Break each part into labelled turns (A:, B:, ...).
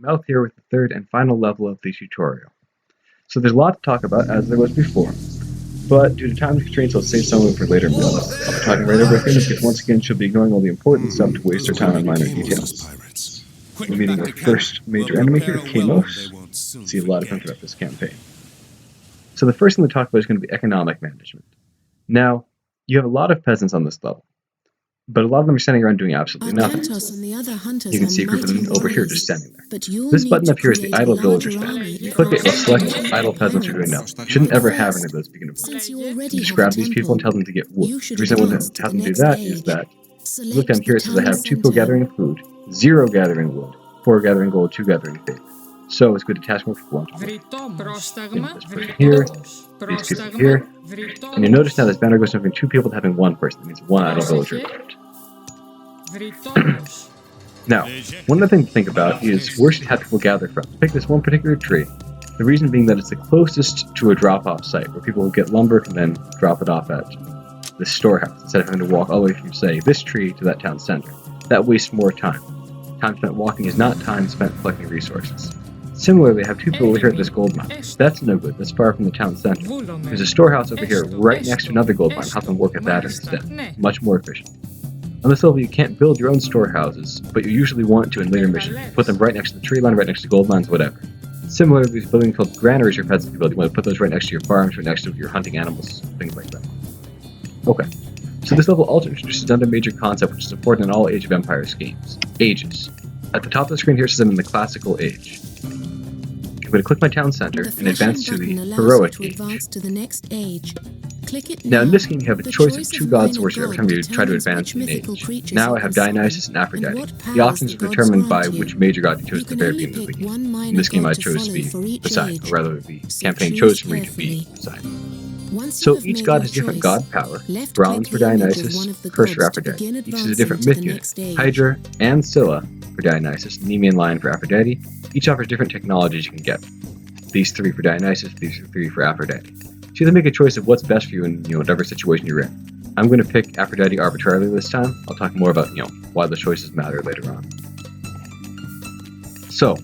A: mouth here with the third and final level of the tutorial. So there's a lot to talk about, as there was before, but due to time constraints, I'll save some of it for later builds. I'll be talking right over things because once again, she'll be ignoring all the important stuff to waste our time on minor details. We're meeting our first major enemy here, Kamos. See a lot of them throughout this campaign. So the first thing to talk about is going to be economic management. Now, you have a lot of peasants on this level, but a lot of them are standing around doing absolutely nothing. You can see a group of them over here just standing there. This button up here is the idle villagers banner. You click it, it'll select idle peasants who are doing nothing. You shouldn't ever have any of those begin to work. You just grab these people and tell them to get wood. The reason I want to have them do that is that, look down here, it says I have 2 people gathering food, 0 gathering wood, 4 gathering gold, 2 gathering favor. So it's good to task more people onto this person here, these people here, and you notice now this banner goes from having 2 people to having 1 person. That means 1 idle villager left. Now, one other thing to think about is where should you have people gather from? Pick this one particular tree. The reason being that it's the closest to a drop-off site where people will get lumber and then drop it off at the storehouse instead of having to walk all the way from, say, this tree to that town center. That wastes more time. Time spent walking is not time spent collecting resources. Similarly, I have 2 people over here at this gold mine. That's no good. That's far from the town center. There's a storehouse over here right next to another gold mine. Have them work at that instead. Much more efficient. On this level, you can't build your own storehouses, but you usually want to in later missions. Put them right next to the tree line, right next to gold mines, whatever. Similarly, these buildings called granaries your peasants build. You want to put those right next to your farms, right next to your hunting animals, things like that. Okay. So this level also introduces another major concept which is important in all Age of Empires games. Ages. At the top of the screen here says I'm in the classical age. I'm going to click my town center and advance to the heroic age. Now in this game you have a choice of 2 gods to worship every time you try to advance in age. Now I have Dionysus and Aphrodite. The options are determined by which major god you chose at the very beginning of the game. In this game I chose to be Poseidon, or rather the campaign chose for me to be Poseidon. So each god has different god power. Bronze for Dionysus, Curse for Aphrodite. Each is a different myth unit. Hydra and Scylla for Dionysus, Nemean Lion for Aphrodite. Each offers different technologies you can get. These 3 for Dionysus, these 3 for Aphrodite. So you have to make a choice of what's best for you in whatever situation you're in. I'm going to pick Aphrodite arbitrarily this time. I'll talk more about why the choices matter later on. So,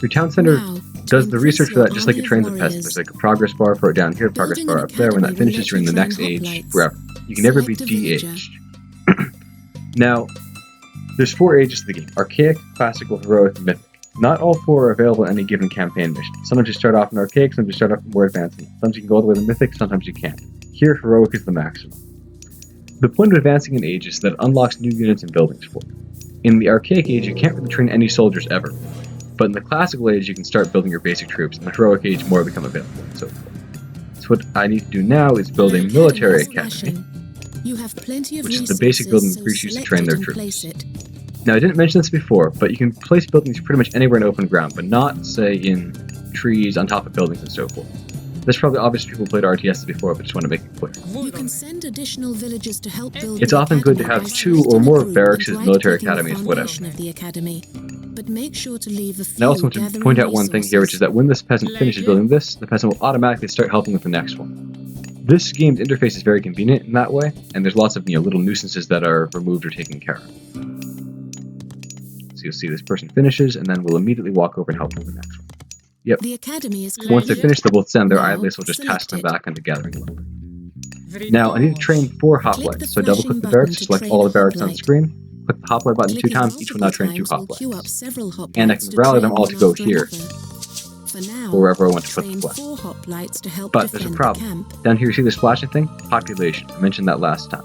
A: your town center does the research for that just like it trains a peasant. There's like a progress bar for it down here, progress bar up there. When that finishes, you're in the next age forever. You can never be de-aged. Now, there's 4 ages of the game: Archaic, Classical, Heroic, and Mythic. Not all 4 are available in any given campaign mission. Sometimes you start off in Archaic, sometimes you start off in more advanced. Sometimes you can go all the way to Mythic, sometimes you can't. Here, Heroic is the maximum. The point of advancing in age is that it unlocks new units and buildings for you. In the Archaic age, you can't really train any soldiers ever. But in the Classical age, you can start building your basic troops. In the Heroic age, more become available, and so forth. So what I need to do now is build a military academy, which is the basic building Greeks use to train their troops. Now, I didn't mention this before, but you can place buildings pretty much anywhere in open ground, but not, say, in trees, on top of buildings, and so forth. This is probably obvious to people who played RTSs before, but just want to make it clear.
B: You can send additional villagers to help build
A: it's often good to have 2 or more barracks, military academies, whatever.
B: But make sure to leave a
A: and I also want to point out one thing here, which is that when this peasant finishes building this, the peasant will automatically start helping with the next one. This game's interface is very convenient in that way, and there's lots of little nuisances that are removed or taken care of. So you'll see this person finishes, and then we'll immediately walk over and help with the next one. Yep.
B: The academy is
A: Once they're finished, they'll both stand there idly, so we'll just task them back into gathering lumber. Now, I need to train 4 hoplites, so double-click the barracks to select all the barracks on the screen. Click the hoplite button 2 times, each will now train 2 hoplites. And I can rally them all to go here, or wherever I want to put the flag. But there's a problem. Down here you see this flashing thing? Population. I mentioned that last time.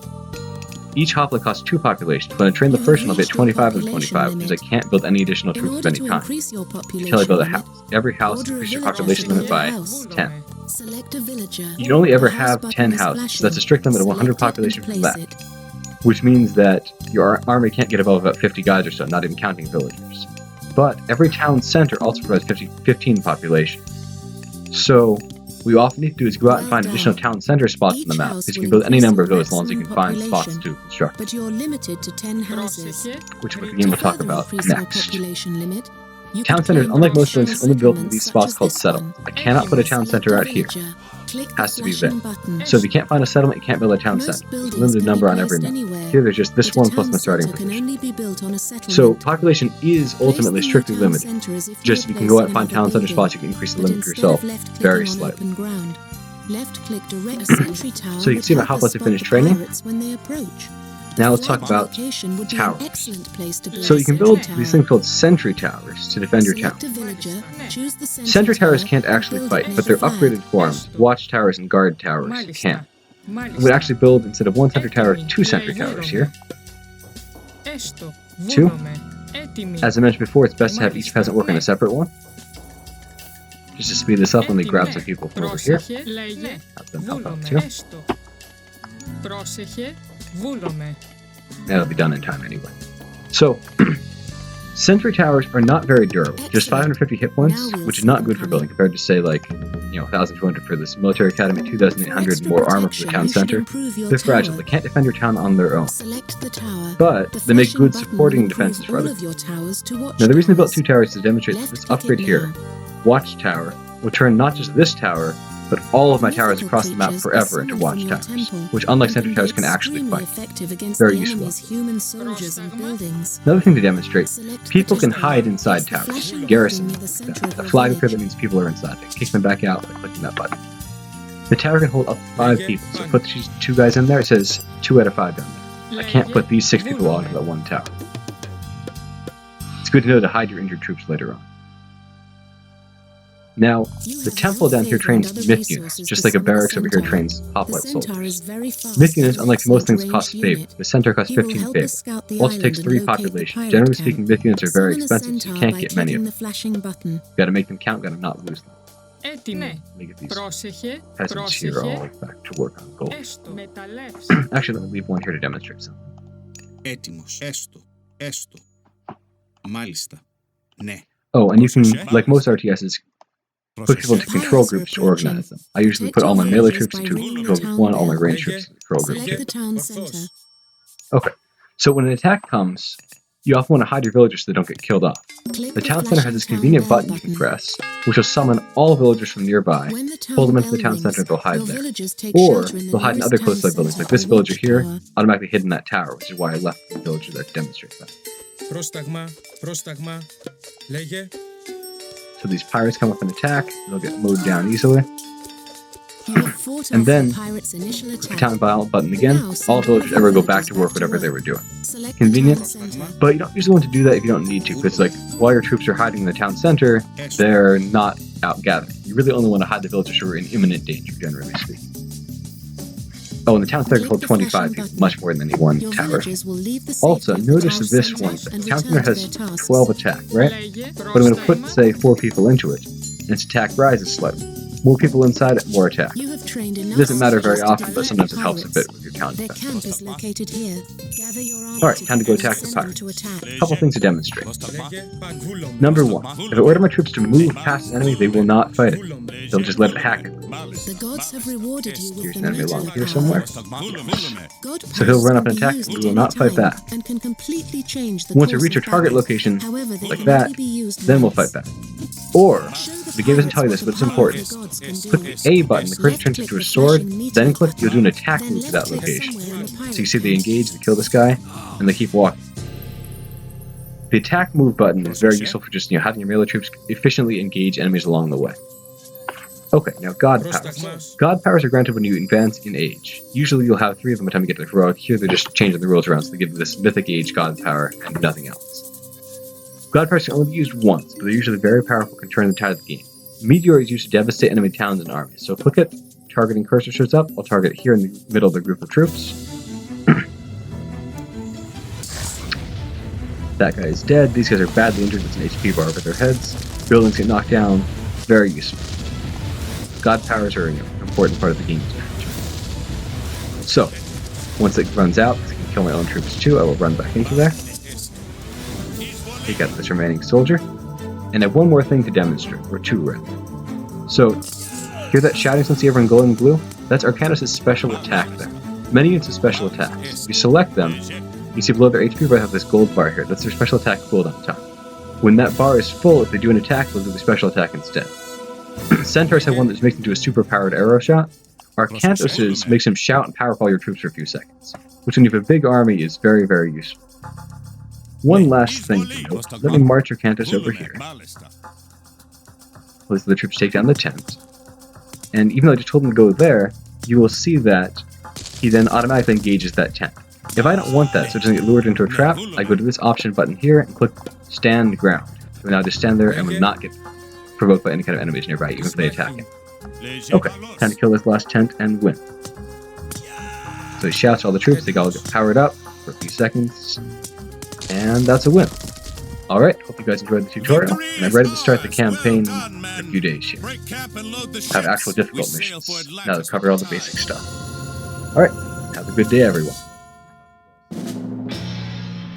A: Each hoplite costs 2 populations. When I train the first one, I'll be at 25 and 25, because I can't build any additional troops of any kind until I build a house. Every house increases your population limit by 10. You can only ever have 10 houses, so that's a strict limit of 100 population for that. Which means that your army can't get above about 50 guys or so, not even counting villagers. But every town center also provides 15 population. So, what you often need to do is go out and find additional town center spots on the map, because you can build any number of those as long as you can find spots to construct.
B: But you're limited to 10 houses.
A: Which the game will talk about next.
B: You
A: Town
B: could
A: centers,
B: claim
A: unlike most
B: additional
A: buildings, only built in these
B: settlements
A: spots
B: such
A: called
B: as this
A: settlements.
B: one.
A: I cannot put a town
B: Select
A: center
B: a
A: out here.
B: villager. Click
A: Has
B: the
A: to be
B: flashing
A: there.
B: button.
A: So if you can't find a settlement, you can't build a town
B: Most
A: center. There's a
B: buildings
A: limited
B: can be
A: number on
B: placed
A: every map.
B: anywhere,
A: Here there's just this
B: but a
A: one plus
B: town
A: my starting
B: centre can
A: position.
B: only be built on a settlement.
A: So population is ultimately
B: Place the
A: strictly
B: town
A: limited.
B: centre as if
A: Just
B: were
A: you can go out and
B: placing
A: find town center
B: another
A: spots, you
B: building,
A: can increase the
B: but
A: limit for
B: instead of
A: yourself
B: left-clicking
A: very
B: on
A: slightly.
B: open ground, left-click direct a sentry tower.
A: So you can see
B: would
A: about how
B: help
A: close
B: us
A: to
B: spot
A: finish
B: the
A: training.
B: pirates when they approach.
A: Now
B: The
A: let's talk
B: flagged
A: about
B: location would be
A: towers.
B: an excellent place to build
A: So
B: a
A: you can
B: sentry
A: build
B: tower.
A: these things called sentry towers to defend your town.
B: Select a villager, choose the
A: Sentry towers can't
B: and
A: actually
B: build
A: fight,
B: it
A: but
B: near
A: their
B: the flag.
A: upgraded forms, watchtowers and guard towers, can. We would actually build, instead of one sentry tower, two sentry towers here. Two. As I mentioned before, it's best to have each peasant work on a separate one. Just to speed this up, let me grab some people from over here. Have them help out too. That'll be done in time anyway. So, sentry towers are not very durable. Just 550 hit points, which is not good for building compared to, say, like, 1,200 for this military academy, 2,800 more armor for the town center. They're fragile. They can't defend your town on their own.
B: Select the tower.
A: But they make good supporting defenses for other. Now, the reason I built two towers is to demonstrate that this upgrade here, Watchtower, will turn not just this tower, but all of my towers across the map forever into watchtowers, which unlike sentry towers can actually fight. Very useful. Another thing to demonstrate, people can hide inside towers, garrison them. A flag appears that means people are inside. They kick them back out by clicking that button. The tower can hold up to 5 people, so put these 2 guys in there, it says 2 out of 5 down there. I can't put these 6 people onto that one tower. It's good to know to hide your injured troops later on. Now, the temple down here trains myth units, just like a barracks over here trains hoplite soldiers. Myth units, unlike most things, cost fave. The center costs 15 fave. Also takes 3 population. Generally speaking, myth units are very expensive, so you can't get many of them. Gotta make them count, gotta not lose them. Let me get these peasants here all back to work on gold. Actually, let me leave one here to demonstrate something.
C: Έτοιμος. Έστω. Μάλιστα. Ναι.
A: Oh, and you can, like most RTSs, put people into control groups to organize them. I usually put all my melee troops into control group 1, all my ranged troops into control group 2. Okay, so when an attack comes, you often want to hide your villagers so they don't get killed off. The town center has this convenient button you can press, which will summon all villagers from nearby, pull them into the town center, and they'll hide there. Or they'll hide in other close-by buildings, like this villager here, automatically hidden in that tower, which is why I left the villager there to demonstrate that. So these pirates come up and attack, they'll get mowed down easily. And then, with the town button again, all villagers ever go back to work whatever they were doing. Convenient, but you don't usually want to do that if you don't need to, because like, while your troops are hiding in the town center, they're not out gathering. You really only want to hide the villagers who are in imminent danger, generally speaking. Oh, and the town center can hold 25 people, much more than any one tower. Also, notice this one thing. The town center has 12 attack, right? But I'm going to put, say, 4 people into it, and its attack rises slightly. More people inside it, more attack. It doesn't matter very often, but sometimes it helps a bit with your town defense. Alright, time to go attack the pirates. A couple things to demonstrate. Number 1, if I order my troops to move past an enemy, they will not fight it. They'll just let it hack it. Here's an enemy along here somewhere. So he'll run up and attack, and we will not fight back. Once we reach our target location, like that, then we'll fight back. Or, the game doesn't tell you this, but it's important. Click the A button, the cursor turns into a sword, then click, you'll do an attack move to that location. So you see they engage, they kill this guy, and they keep walking. The attack move button is very useful for just, having your melee troops efficiently engage enemies along the way. Okay, now God powers. God powers are granted when you advance in age. Usually you'll have 3 of them by the time you get to heroic. Here they're just changing the rules around, so they give this mythic age God power and nothing else. God powers can only be used once, but they're usually very powerful, can turn the tide of the game. Meteor is used to devastate enemy towns and armies. So click it, targeting cursor shows up, I'll target it here in the middle of the group of troops. That guy is dead, these guys are badly injured with an HP bar over their heads. Buildings get knocked down, very useful. God powers are an important part of the game's strategy. So, once it runs out, I can kill my own troops too, I will run back into there. Take out this remaining soldier. And I have one more thing to demonstrate, or 2 rather. So, hear that shouting since you everyone glowing blue? That's Arcanus' special attack there. Many units have special attacks. If you select them, you see below their HP bar they have this gold bar here. That's their special attack cooldown time. When that bar is full, if they do an attack, they'll do the special attack instead. Centaurs have one that makes them do a super-powered arrow shot. Arcanthoses makes him shout and power call your troops for a few seconds, which when you have a big army is very, very useful. One last thing to note, let me march Arcanthos over here. Let the troops take down the tent. And even though I just told him to go there, you will see that he then automatically engages that tent. If I don't want that, so it doesn't get lured into a trap, I go to this option button here and click Stand Ground. It will now just stand there and will not get provoked by any kind of enemies nearby, even if they attack him. Okay, time to kill this last tent and win. So he shouts to all the troops, they all get powered up for a few seconds, and that's a win. Alright, hope you guys enjoyed the tutorial, and I'm ready to start the campaign in a few days here. Have actual difficult missions, now that I've covered all the basic stuff. Alright, have a good day everyone.